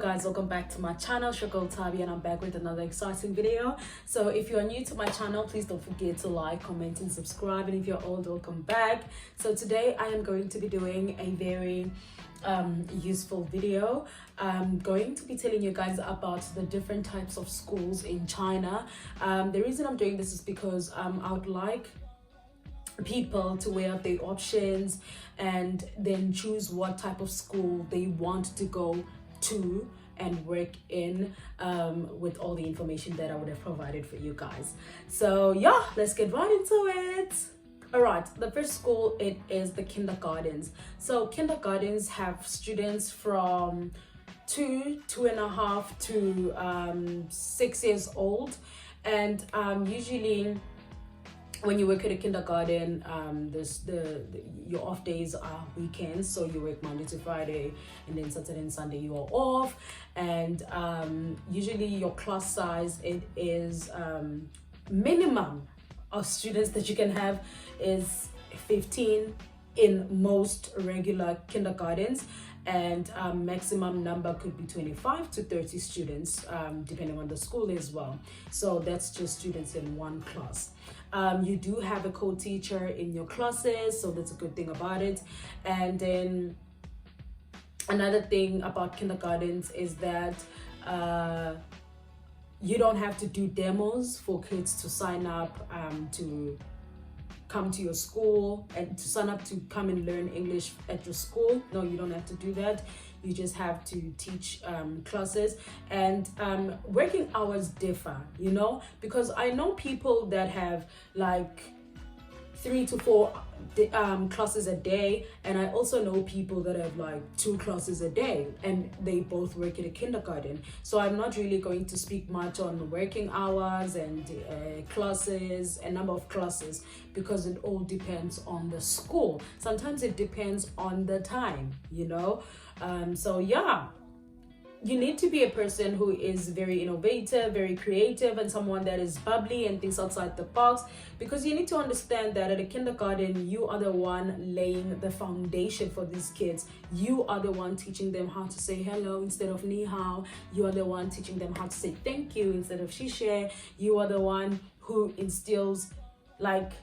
guys, welcome back to my channel, Shoko Tabi, and I'm back with another exciting video. So if you are new to my channel, please don't forget to like, comment and subscribe, and if you're old, welcome back. So today I am going to be doing a very useful video. I'm going to be telling you guys about the different types of schools in China. The reason I'm doing this is because I would like people to weigh up their options and then choose what type of school they want to go to and work in with all the information that I would have provided for you guys. So yeah, let's get right into it. All right, the first school, it is the kindergartens. So kindergartens have students from 2.5 to 6 years old, and usually when you work at a kindergarten, your off days are weekends, so you work Monday to Friday, and then Saturday and Sunday you are off. And usually your class size, it is minimum of students that you can have is 15 in most regular kindergartens, and maximum number could be 25 to 30 students, depending on the school as well. So that's just students in one class. You do have a co-teacher in your classes, so that's a good thing about it. And then another thing about kindergartens is that you don't have to do demos for kids to sign up to come to your school and to sign up to come and learn English at your school. No, you don't have to do that. You just have to teach classes, and working hours differ, you know, because I know people that have like 3 to 4 classes a day, and I also know people that have like 2 classes a day, and they both work at a kindergarten. So I'm not really going to speak much on working hours and classes and number of classes, because it all depends on the school. Sometimes it depends on the time, you know. So yeah, you need to be a person who is very innovative, very creative, and someone that is bubbly and thinks outside the box, because you need to understand that at a kindergarten, you are the one laying the foundation for these kids. You are the one teaching them how to say hello instead of ni hao. You are the one teaching them how to say thank you instead of xie. You are the one who instills like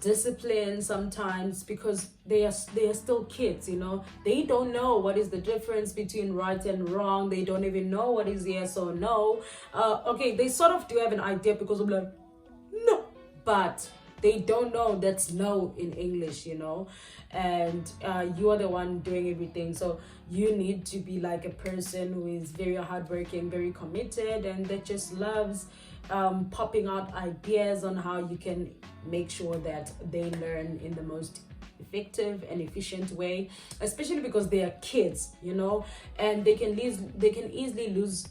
discipline sometimes, because they are still kids, you know. They don't know what is the difference between right and wrong. They don't even know what is yes or no. Okay, they sort of do have an idea, because I'm like, no, but they don't know that's no in English, you know. And you are the one doing everything, so you need to be like a person who is very hardworking, very committed, and that just loves popping out ideas on how you can make sure that they learn in the most effective and efficient way, especially because they are kids, you know, and they can easily lose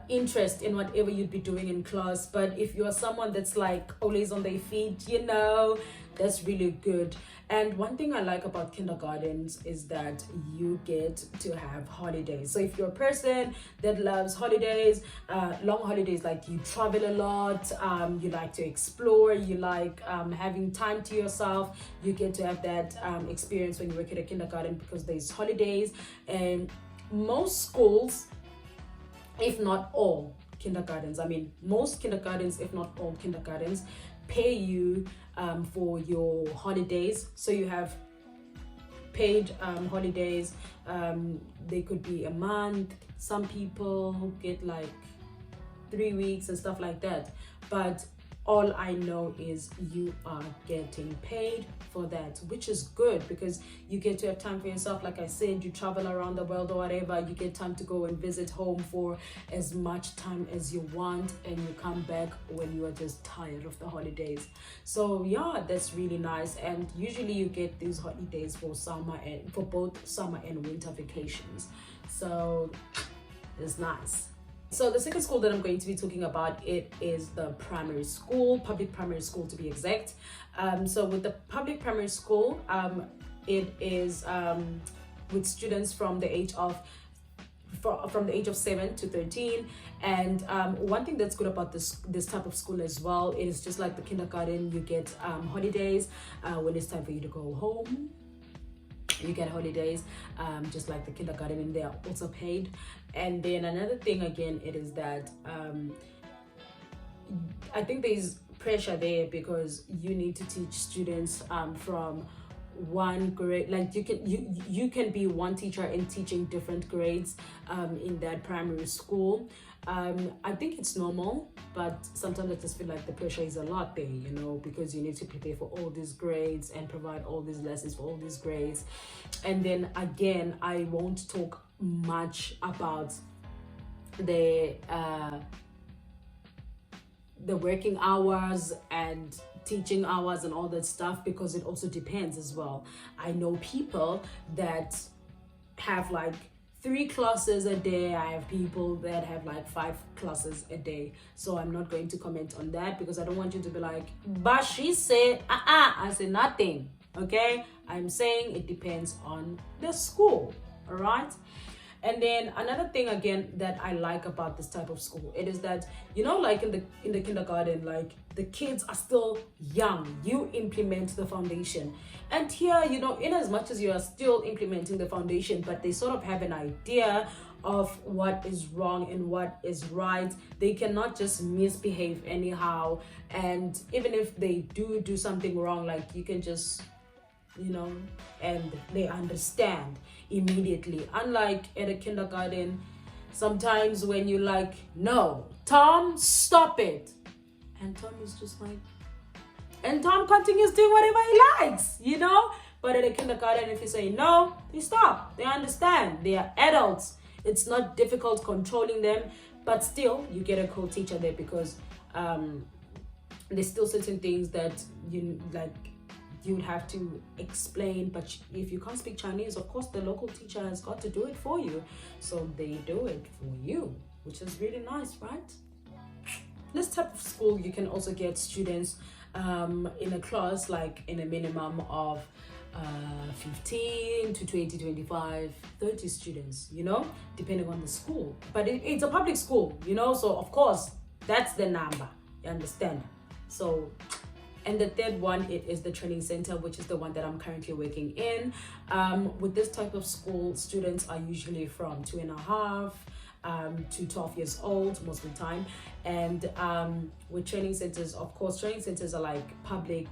interest in whatever you'd be doing in class. But if you're someone that's like always on their feet, you know, that's really good. And one thing I like about kindergartens is that you get to have holidays. So if you're a person that loves holidays, long holidays, like you travel a lot, you like to explore, you like having time to yourself, you get to have that experience when you work at a kindergarten, because there's holidays. And most schools, if not all kindergartens, I mean most kindergartens, if not all kindergartens, pay you for your holidays. So you have paid holidays. They could be a month. Some people get like 3 weeks and stuff like that, but all I know is you are getting paid for that, which is good, because you get to have time for yourself. Like I said, you travel around the world or whatever, you get time to go and visit home for as much time as you want, and you come back when you are just tired of the holidays. So yeah, that's really nice. And usually you get these holidays for summer, and for both summer and winter vacations, so it's nice. So the second school that I'm going to be talking about, it is the primary school, public primary school to be exact. So with the public primary school, it is with students from the age of 7 to 13. And one thing that's good about this type of school as well, it is just like the kindergarten. You get holidays when it's time for you to go home. You get holidays, just like the kindergarten, and they are also paid. And then another thing again, it is that I think there's pressure there because you need to teach students from one grade. Like you can be one teacher and teaching different grades in that primary school. I think it's normal, but sometimes I just feel like the pressure is a lot there, you know, because you need to prepare for all these grades and provide all these lessons for all these grades. And then again, I won't talk much about the working hours and teaching hours and all that stuff, because it also depends as well. I know people that have like 3 classes a day. I have people that have like 5 classes a day. So I'm not going to comment on that because I don't want you to be like, but she said, I said nothing. Okay, I'm saying it depends on the school. All right. And then another thing again that I like about this type of school, it is that, you know, like in the kindergarten, like the kids are still young. You implement the foundation. And here, you know, in as much as you are still implementing the foundation, but they sort of have an idea of what is wrong and what is right. They cannot just misbehave anyhow. And even if they do something wrong, like you can just, you know, and they understand immediately. Unlike at a kindergarten, sometimes when you like, no, Tom, stop it. And Tom is just like, and Tom continues doing whatever he likes, you know? But at a kindergarten, if you say no, they stop. They understand. They are adults. It's not difficult controlling them, but still you get a co-teacher there because there's still certain things that you like you would have to explain. But if you can't speak Chinese, of course the local teacher has got to do it for you. So they do it for you, which is really nice, right? This type of school, you can also get students in a class, like in a minimum of 15 to 20, 25, 30 students, you know, depending on the school. But it's a public school, you know, so of course that's the number, you understand? So, and the third one, it is the training center, which is the one that I'm currently working in. With this type of school, students are usually from 2.5 to 12 years old most of the time. And with training centers, of course, training centers are like public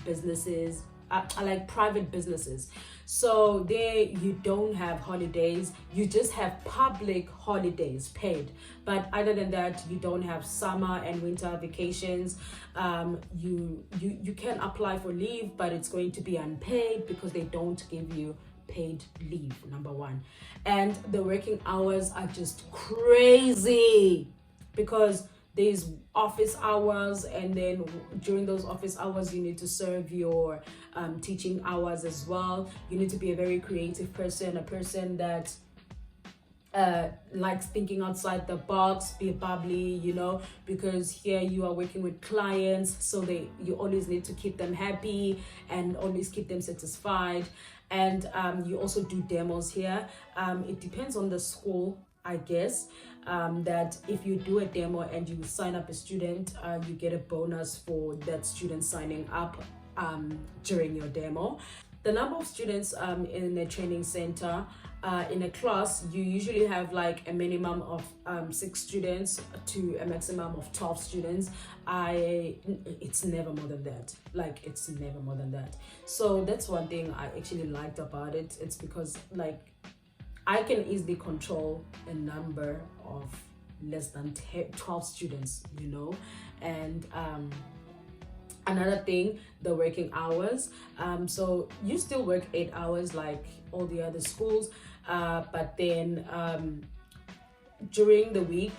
businesses, are like private businesses. So there you don't have holidays, you just have public holidays paid. But other than that, you don't have summer and winter vacations. You can apply for leave, but it's going to be unpaid because they don't give you paid leave, number one. And the working hours are just crazy because there's office hours, and then during those office hours you need to serve your teaching hours as well. You need to be a very creative person, a person that likes thinking outside the box, be bubbly, you know, because here you are working with clients, so you always need to keep them happy and always keep them satisfied. And you also do demos here. It depends on the school, I guess, that if you do a demo and you sign up a student, you get a bonus for that student signing up during your demo. The number of students in a training center, in a class, you usually have like a minimum of 6 students to a maximum of 12 students. It's never more than that. Like, it's never more than that. So that's one thing I actually liked about it. It's because like I can easily control a number of less than 12 students, you know. And another thing, the working hours. So you still work 8 hours like all the other schools, but then during the week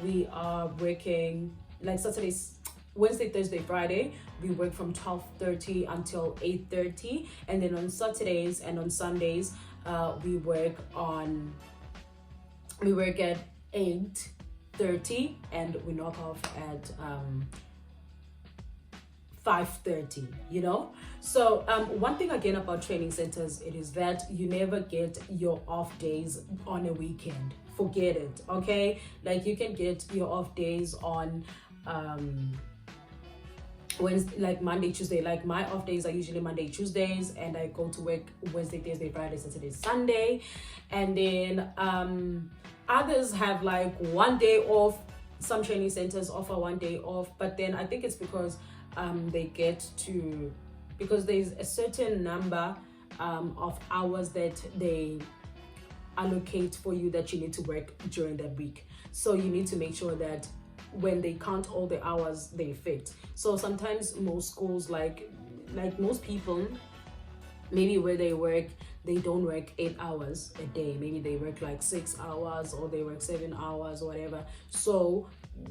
we are working like Saturdays, Wednesday, Thursday, Friday, we work from 12:30 until 8:30, and then on Saturdays and on Sundays we work at 8:30 and we knock off at 5:30, you know. So one thing again about training centers, it is that you never get your off days on a weekend. Forget it, okay? Like, you can get your off days on Wednesday, like Monday, Tuesday. Like my off days are usually Monday, Tuesdays, and I go to work Wednesday, Thursday, Friday, Saturday, Sunday. And then others have like one day off. Some training centers offer one day off, but then I think it's because they get to, because there's a certain number of hours that they allocate for you that you need to work during that week. So you need to make sure that when they count all the hours, they fit. So sometimes most schools, like most people, maybe where they work, they don't work 8 hours a day. Maybe they work like 6 hours, or they work 7 hours, or whatever. So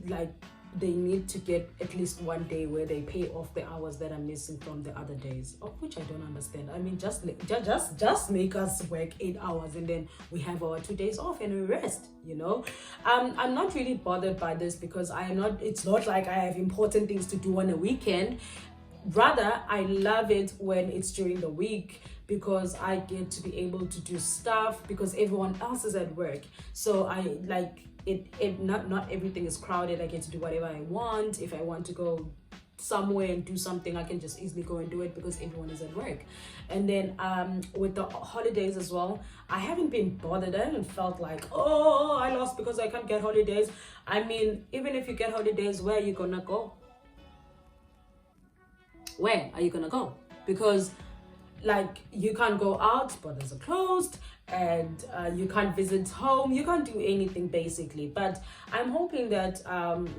like they need to get at least one day where they pay off the hours that are missing from the other days, of which I don't understand. I mean, just make us work 8 hours, and then we have our 2 days off and we rest, you know. I'm not really bothered by this, because it's not like I have important things to do on a weekend. Rather, I love it when it's during the week, because I get to be able to do stuff because everyone else is at work. So I like it not everything is crowded. I get to do whatever I want. If I want to go somewhere and do something, I can just easily go and do it because everyone is at work. And then with the holidays as well, I haven't been bothered. I haven't felt like, oh, I lost because I can't get holidays. I mean, even if you get holidays, where are you gonna go? Where are you gonna go? Because like you can't go out, borders are closed, and you can't visit home, you can't do anything basically. But I'm hoping that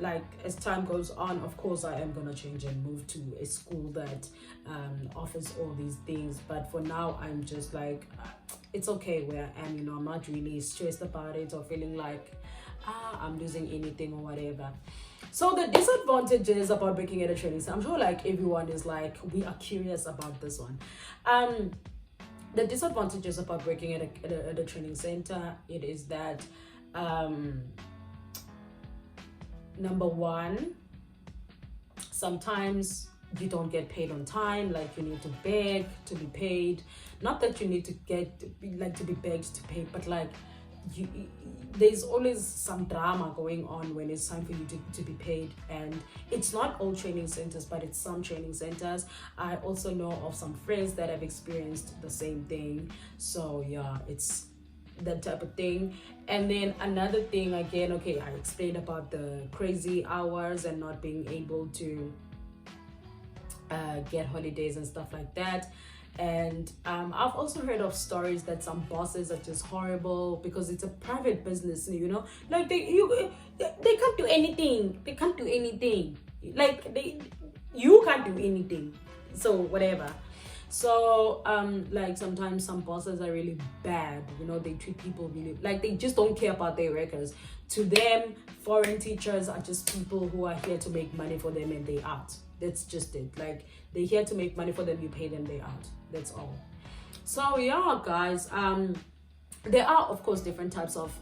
like as time goes on, of course I am gonna change and move to a school that offers all these things. But for now, I'm just like it's okay where I am, you know. I'm not really stressed about it or feeling like I'm losing anything or whatever. So the disadvantages about working at a training center, I'm sure like everyone is like, we are curious about this one. The disadvantages about working at a training center, it is that number one, sometimes you don't get paid on time. Like you need to beg to be paid. Not that you need to to be begged to pay, but like there's always some drama going on when it's time for you to be paid. And it's not all training centers, but it's some training centers. I also know of some friends that have experienced the same thing. So yeah, it's that type of thing. And then another thing, again, okay, I explained about the crazy hours and not being able to get holidays and stuff like that. And I've also heard of stories that some bosses are just horrible because it's a private business, you know, like they can't do anything. They can't do anything. Like you can't do anything. So whatever. So like sometimes some bosses are really bad, you know. They treat people really like they just don't care about their records. To them, foreign teachers are just people who are here to make money for them and they out. That's just it. Like they're here to make money for them, you pay them, they out. That's all. So yeah, guys, there are of course different types of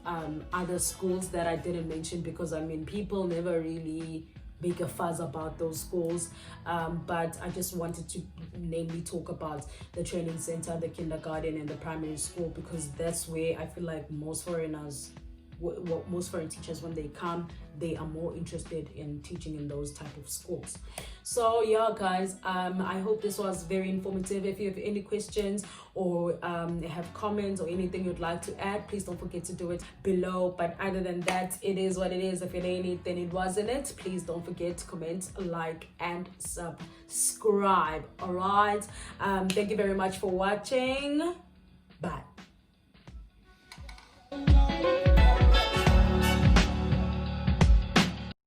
other schools that I didn't mention because I mean people never really make a fuss about those schools, but I just wanted to namely talk about the training center, the kindergarten, and the primary school, because that's where I feel like most foreigners, most foreign teachers, when they come, they are more interested in teaching in those type of schools. So yeah, guys, I hope this was very informative. If you have any questions or have comments or anything you'd like to add, please don't forget to do it below. But other than that, it is what it is. If it ain't it, then it wasn't it. Please don't forget to comment, like, and subscribe. All right, thank you very much for watching. Bye.